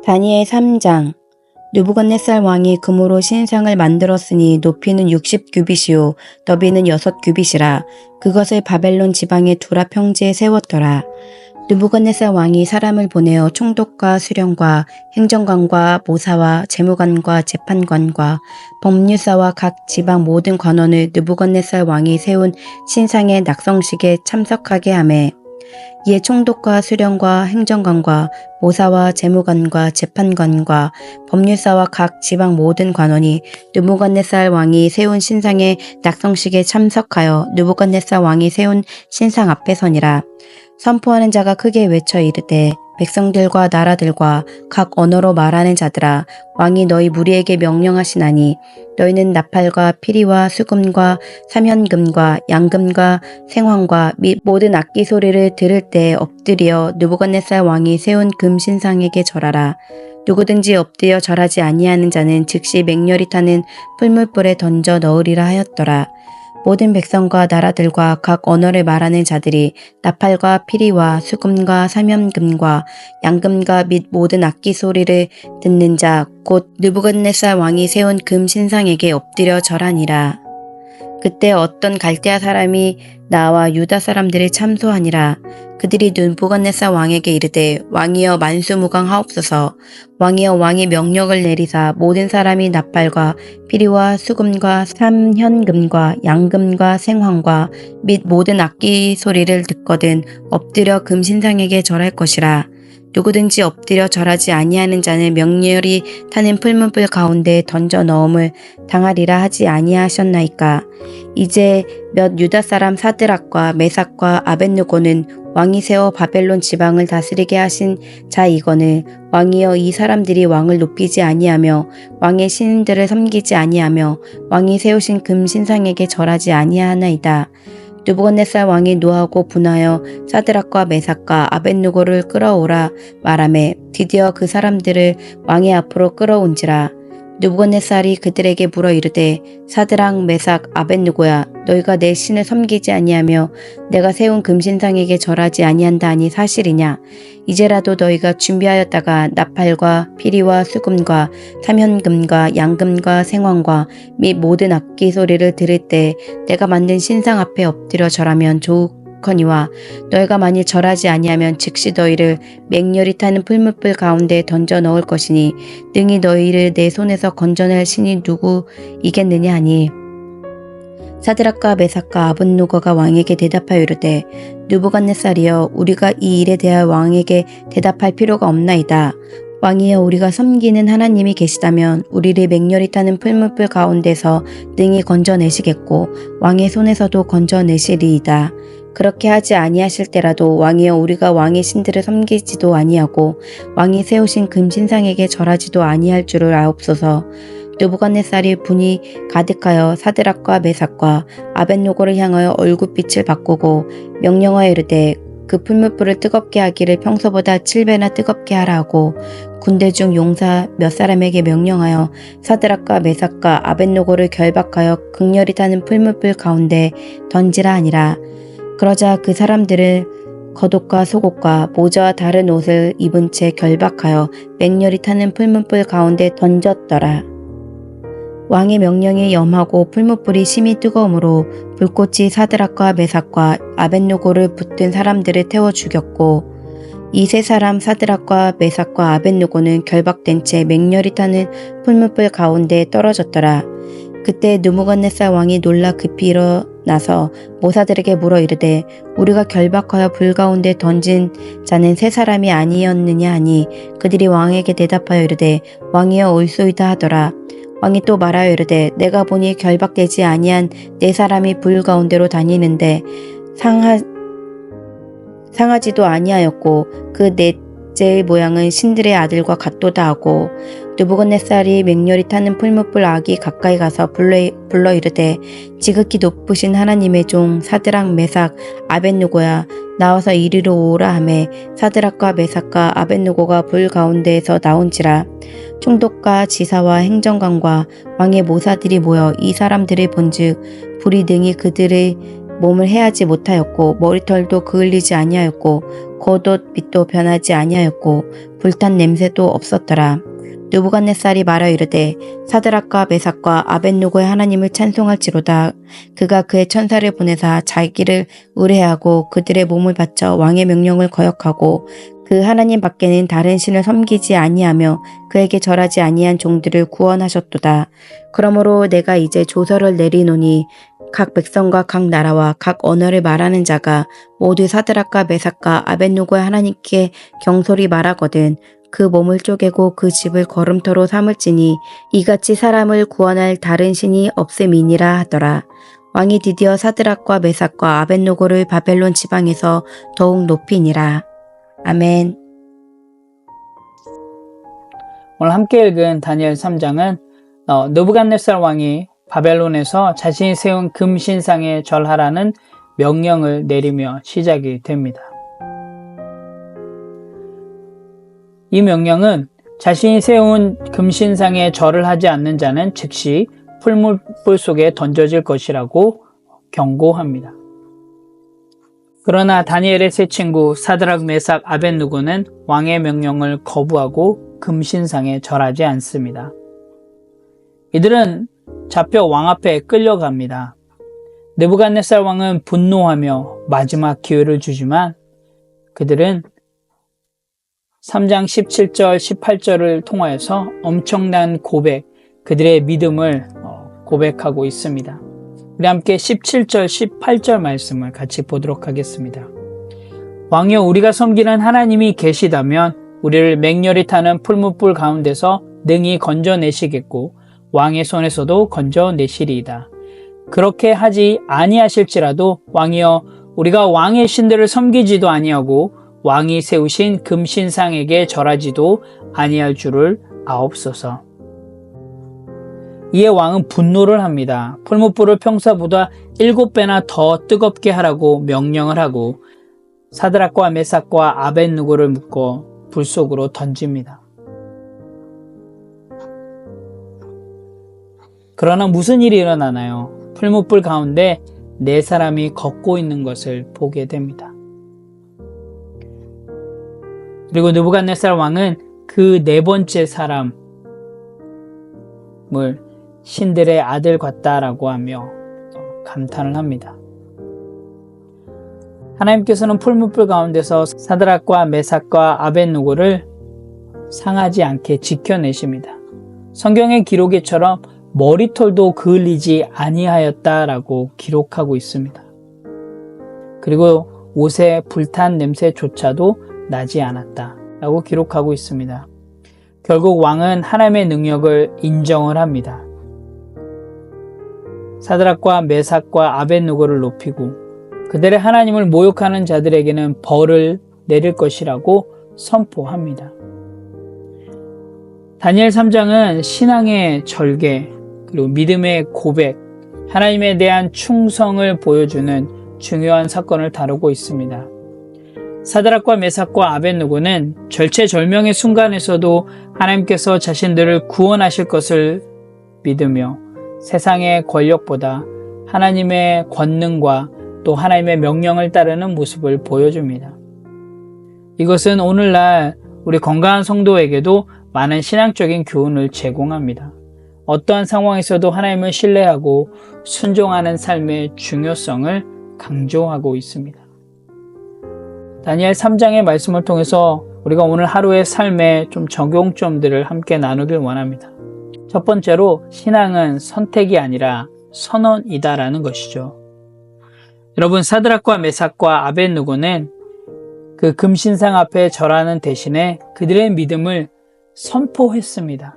다니엘 3장. 느부갓네살 왕이 금으로 신상을 만들었으니 높이는 60규빗이요 너비는 6규빗이라. 그것을 바벨론 지방의 두라 평지에 세웠더라. 느부갓네살 왕이 사람을 보내어 총독과 수령과 행정관과 모사와 재무관과 재판관과 법률사와 각 지방 모든 관원을 느부갓네살 왕이 세운 신상의 낙성식에 참석하게 하매, 이에 총독과 수령과 행정관과 모사와 재무관과 재판관과 법률사와 각 지방 모든 관원이 느부갓네살 왕이 세운 신상의 낙성식에 참석하여 느부갓네살 왕이 세운 신상 앞에 서니라. 선포하는 자가 크게 외쳐 이르되, 백성들과 나라들과 각 언어로 말하는 자들아, 왕이 너희 무리에게 명령하시나니 너희는 나팔과 피리와 수금과 사면금과 양금과 생황과 및 모든 악기 소리를 들을 때 엎드려 느부갓네살 왕이 세운 금신상에게 절하라. 누구든지 엎드려 절하지 아니하는 자는 즉시 맹렬히 타는 풀물불에 던져 넣으리라 하였더라. 모든 백성과 나라들과 각 언어를 말하는 자들이 나팔과 피리와 수금과 사면금과 양금과 및 모든 악기 소리를 듣는 자 곧 느부갓네살 왕이 세운 금 신상에게 엎드려 절하니라. 그때 어떤 갈대아 사람이 나와 유다 사람들이 참소하니라. 그들이 느부갓네살 왕에게 이르되, 왕이여 만수무강하옵소서. 왕이여 왕이 명령을 내리사 모든 사람이 나팔과 피리와 수금과 삼현금과 양금과 생황과 및 모든 악기 소리를 듣거든 엎드려 금신상에게 절할 것이라. 누구든지 엎드려 절하지 아니하는 자는 명렬히 타는 풀문불 가운데 던져 넣음을 당하리라 하지 아니하셨나이까. 이제 몇 유다 사람 사드락과 메삭과 아벳느고는 왕이 세워 바벨론 지방을 다스리게 하신 자이거늘, 왕이여 이 사람들이 왕을 높이지 아니하며 왕의 신들을 섬기지 아니하며 왕이 세우신 금신상에게 절하지 아니하나이다. 느부갓네살 왕이 노하고 분하여 사드락과 메삭과 아벳느고를 끌어오라 말하매, 드디어 그 사람들을 왕의 앞으로 끌어온지라. 느부갓네살이 그들에게 물어 이르되, 사드락 메삭 아벳느고야, 너희가 내 신을 섬기지 아니하며 내가 세운 금신상에게 절하지 아니한다 하니 사실이냐? 이제라도 너희가 준비하였다가 나팔과 피리와 수금과 사면금과 양금과 생황과 및 모든 악기 소리를 들을 때 내가 만든 신상 앞에 엎드려 절하면 좋거니와, 너희가 만일 절하지 아니하면 즉시 너희를 맹렬히 타는 풀무불 가운데 던져 넣을 것이니 능히 너희를 내 손에서 건져낼 신이 누구이겠느냐 하니, 사드락과 메삭과 아벳느고가 왕에게 대답하여 이르되, 느부갓네살이여, 우리가 이 일에 대하여 왕에게 대답할 필요가 없나이다. 왕이여, 우리가 섬기는 하나님이 계시다면 우리를 맹렬히 타는 풀무불 가운데서 능히 건져내시겠고 왕의 손에서도 건져내시리이다. 그렇게 하지 아니하실 때라도 왕이여, 우리가 왕의 신들을 섬기지도 아니하고 왕이 세우신 금신상에게 절하지도 아니할 줄을 아옵소서. 느부갓네살이 분이 가득하여 사드락과 메삭과 아벳느고를 향하여 얼굴빛을 바꾸고 명령하여 이르되, 그 풀무불을 뜨겁게 하기를 평소보다 7배나 뜨겁게 하라 하고 군대 중 용사 몇 사람에게 명령하여 사드락과 메삭과 아벳느고를 결박하여 극렬히 타는 풀무불 가운데 던지라 하니라. 그러자 그 사람들을 겉옷과 속옷과 모자와 다른 옷을 입은 채 결박하여 맹렬히 타는 풀무불 가운데 던졌더라. 왕의 명령이 염하고 풀무불이 심히 뜨거우므로 불꽃이 사드락과 메삭과 아벳느고를 붙든 사람들을 태워 죽였고, 이 세 사람 사드락과 메삭과 아벳느고는 결박된 채 맹렬히 타는 풀무불 가운데 떨어졌더라. 그때 느부갓네살 왕이 놀라 급히 일어나서 모사들에게 물어 이르되, 우리가 결박하여 불 가운데 던진 자는 세 사람이 아니었느냐 하니, 그들이 왕에게 대답하여 이르되, 왕이여 옳소이다 하더라. 왕이 또 말하여 이르되, 내가 보니 결박되지 아니한 네 사람이 불 가운데로 다니는데 상하지도 아니하였고 그 넷째의 모양은 신들의 아들과 같도다 하고, 느부갓네살이 맹렬히 타는 풀무불 악이 가까이 가서 불러 이르되, 지극히 높으신 하나님의 종 사드락 메삭 아벳느고야, 나와서 이리로 오라 하매 사드락과 메삭과 아벳느고가 불 가운데에서 나온지라. 총독과 지사와 행정관과 왕의 모사들이 모여 이 사람들을 본즉 불이 능히 그들의 몸을 해하지 못하였고 머리털도 그을리지 아니하였고 겉옷 빛도 변하지 아니하였고 불탄 냄새도 없었더라. 느부갓네살이 말하 이르되 사드락과 메삭과 아벳누고의 하나님을 찬송할지로다. 그가 그의 천사를 보내사 자기를 의뢰하고 그들의 몸을 바쳐 왕의 명령을 거역하고 그 하나님 밖에는 다른 신을 섬기지 아니하며 그에게 절하지 아니한 종들을 구원하셨도다. 그러므로 내가 이제 조서를 내리노니 각 백성과 각 나라와 각 언어를 말하는 자가 모두 사드락과 메삭과 아벳누고의 하나님께 경솔히 말하거든 그 몸을 쪼개고 그 집을 걸음터로 삼을지니 이같이 사람을 구원할 다른 신이 없음이니라 하더라. 왕이 드디어 사드락과 메삭과 아벳누고를 바벨론 지방에서 더욱 높이니라. 아멘. 오늘 함께 읽은 다니엘 3장은 느부갓네살 왕이 바벨론에서 자신이 세운 금신상에 절하라는 명령을 내리며 시작이 됩니다. 이 명령은 자신이 세운 금신상에 절을 하지 않는 자는 즉시 풀무불 속에 던져질 것이라고 경고합니다. 그러나 다니엘의 세 친구 사드락, 메삭, 아벳누고는 왕의 명령을 거부하고 금신상에 절하지 않습니다. 이들은 잡혀 왕 앞에 끌려갑니다. 느부갓네살 왕은 분노하며 마지막 기회를 주지만 그들은 3장 17절, 18절을 통하여서 엄청난 고백, 그들의 믿음을 고백하고 있습니다. 우리 함께 17절, 18절 말씀을 같이 보도록 하겠습니다. 왕이여, 우리가 섬기는 하나님이 계시다면 우리를 맹렬히 타는 풀무불 가운데서 능히 건져내시겠고 왕의 손에서도 건져내시리이다. 그렇게 하지 아니하실지라도 왕이여, 우리가 왕의 신들을 섬기지도 아니하고 왕이 세우신 금신상에게 절하지도 아니할 줄을 아옵소서. 이에 왕은 분노를 합니다. 풀무불을 평소보다 7배나 더 뜨겁게 하라고 명령을 하고 사드락과 메삭과 아벳누고를 묶어 불 속으로 던집니다. 그러나 무슨 일이 일어나나요? 풀무불 가운데 4사람이 걷고 있는 것을 보게 됩니다. 그리고 느부갓네살 왕은 그 4번째 사람을 신들의 아들 같다라고 하며 감탄을 합니다. 하나님께서는 풀무불 가운데서 사드락과 메삭과 아벳누고를 상하지 않게 지켜내십니다. 성경의 기록에처럼 머리털도 그을리지 아니하였다라고 기록하고 있습니다. 그리고 옷에 불탄 냄새조차도 나지 않았다라고 기록하고 있습니다. 결국 왕은 하나님의 능력을 인정을 합니다. 사드락과 메삭과 아벳누고를 높이고 그들의 하나님을 모욕하는 자들에게는 벌을 내릴 것이라고 선포합니다. 다니엘 3장은 신앙의 절개, 그리고 믿음의 고백, 하나님에 대한 충성을 보여주는 중요한 사건을 다루고 있습니다. 사드락과 메삭과 아벳누고는 절체절명의 순간에서도 하나님께서 자신들을 구원하실 것을 믿으며 세상의 권력보다 하나님의 권능과 또 하나님의 명령을 따르는 모습을 보여줍니다. 이것은 오늘날 우리 건강한 성도에게도 많은 신앙적인 교훈을 제공합니다. 어떠한 상황에서도 하나님을 신뢰하고 순종하는 삶의 중요성을 강조하고 있습니다. 다니엘 3장의 말씀을 통해서 우리가 오늘 하루의 삶의 좀 적용점들을 함께 나누길 원합니다. 첫 번째로 신앙은 선택이 아니라 선언이다라는 것이죠. 여러분, 사드락과 메삭과 아벳누고는 그 금신상 앞에 절하는 대신에 그들의 믿음을 선포했습니다.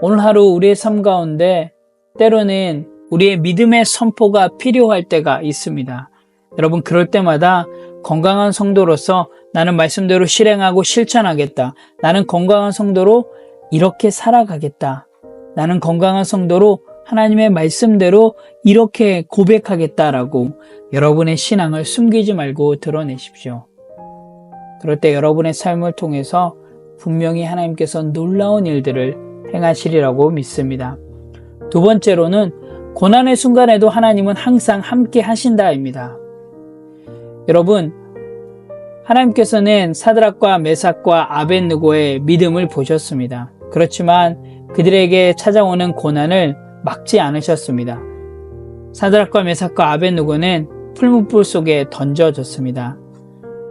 오늘 하루 우리의 삶 가운데 때로는 우리의 믿음의 선포가 필요할 때가 있습니다. 여러분, 그럴 때마다 건강한 성도로서 나는 말씀대로 실행하고 실천하겠다. 나는 건강한 성도로 이렇게 살아가겠다. 나는 건강한 성도로 하나님의 말씀대로 이렇게 고백하겠다라고 여러분의 신앙을 숨기지 말고 드러내십시오. 그럴 때 여러분의 삶을 통해서 분명히 하나님께서 놀라운 일들을 행하시리라고 믿습니다. 두 번째로는 고난의 순간에도 하나님은 항상 함께 하신다입니다. 여러분, 하나님께서는 사드락과 메삭과 아벳느고의 믿음을 보셨습니다. 그렇지만 그들에게 찾아오는 고난을 막지 않으셨습니다. 사드락과 메삭과 아벳느고는 풀무불 속에 던져졌습니다.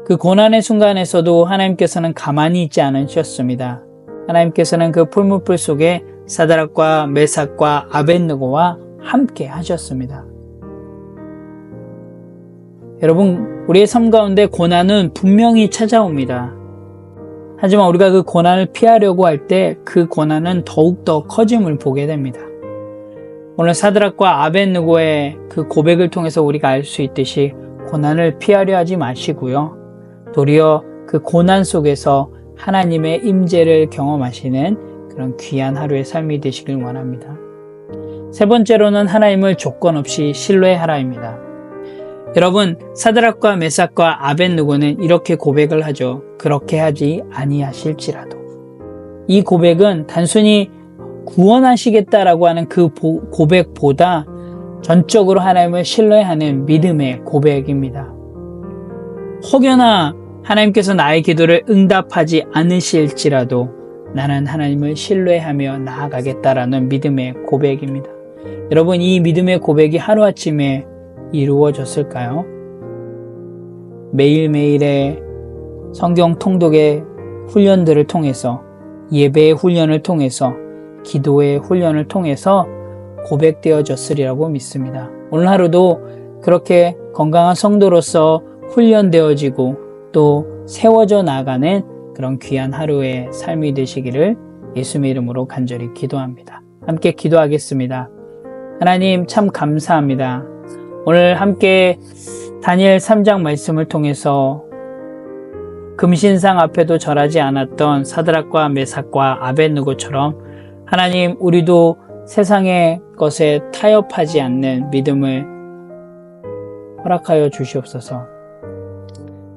그 고난의 순간에서도 하나님께서는 가만히 있지 않으셨습니다. 하나님께서는 그 풀무불 속에 사드락과 메삭과 아벳느고와 함께 하셨습니다. 여러분, 우리의 삶 가운데 고난은 분명히 찾아옵니다. 하지만 우리가 그 고난을 피하려고 할 때 그 고난은 더욱더 커짐을 보게 됩니다. 오늘 사드락과 아벳느고의 그 고백을 통해서 우리가 알 수 있듯이 고난을 피하려 하지 마시고요. 도리어 그 고난 속에서 하나님의 임재를 경험하시는 그런 귀한 하루의 삶이 되시길 원합니다. 세 번째로는 하나님을 조건 없이 신뢰하라입니다. 여러분, 사드락과 메삭과 아벳느고는 이렇게 고백을 하죠. 그렇게 하지 아니하실지라도. 이 고백은 단순히 구원하시겠다라고 하는 그 고백보다 전적으로 하나님을 신뢰하는 믿음의 고백입니다. 혹여나 하나님께서 나의 기도를 응답하지 않으실지라도 나는 하나님을 신뢰하며 나아가겠다라는 믿음의 고백입니다. 여러분, 이 믿음의 고백이 하루아침에 이루어졌을까요? 매일매일의 성경 통독의 훈련들을 통해서, 예배의 훈련을 통해서, 기도의 훈련을 통해서 고백되어졌으리라고 믿습니다. 오늘 하루도 그렇게 건강한 성도로서 훈련되어지고 또 세워져 나가는 그런 귀한 하루의 삶이 되시기를 예수님의 이름으로 간절히 기도합니다. 함께 기도하겠습니다. 하나님, 참 감사합니다. 오늘 함께 다니엘 3장 말씀을 통해서 금신상 앞에도 절하지 않았던 사드락과 메삭과 아벳느고처럼 하나님, 우리도 세상의 것에 타협하지 않는 믿음을 허락하여 주시옵소서.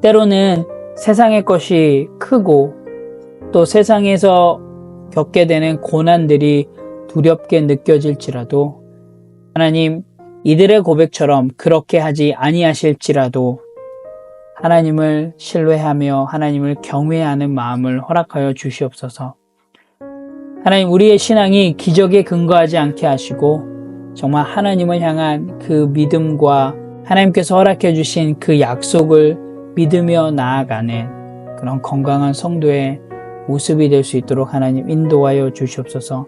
때로는 세상의 것이 크고 또 세상에서 겪게 되는 고난들이 두렵게 느껴질지라도 하나님, 이들의 고백처럼 그렇게 하지 아니하실지라도 하나님을 신뢰하며 하나님을 경외하는 마음을 허락하여 주시옵소서. 하나님, 우리의 신앙이 기적에 근거하지 않게 하시고 정말 하나님을 향한 그 믿음과 하나님께서 허락해 주신 그 약속을 믿으며 나아가는 그런 건강한 성도의 모습이 될 수 있도록 하나님 인도하여 주시옵소서.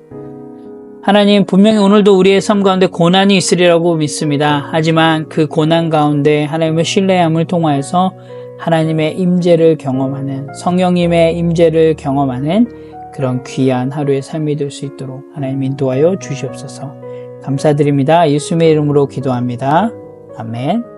하나님, 분명히 오늘도 우리의 삶 가운데 고난이 있으리라고 믿습니다. 하지만 그 고난 가운데 하나님의 신뢰함을 통하여서 하나님의 임재를 경험하는, 성령님의 임재를 경험하는 그런 귀한 하루의 삶이 될 수 있도록 하나님 인도하여 주시옵소서. 감사드립니다. 예수님의 이름으로 기도합니다. 아멘.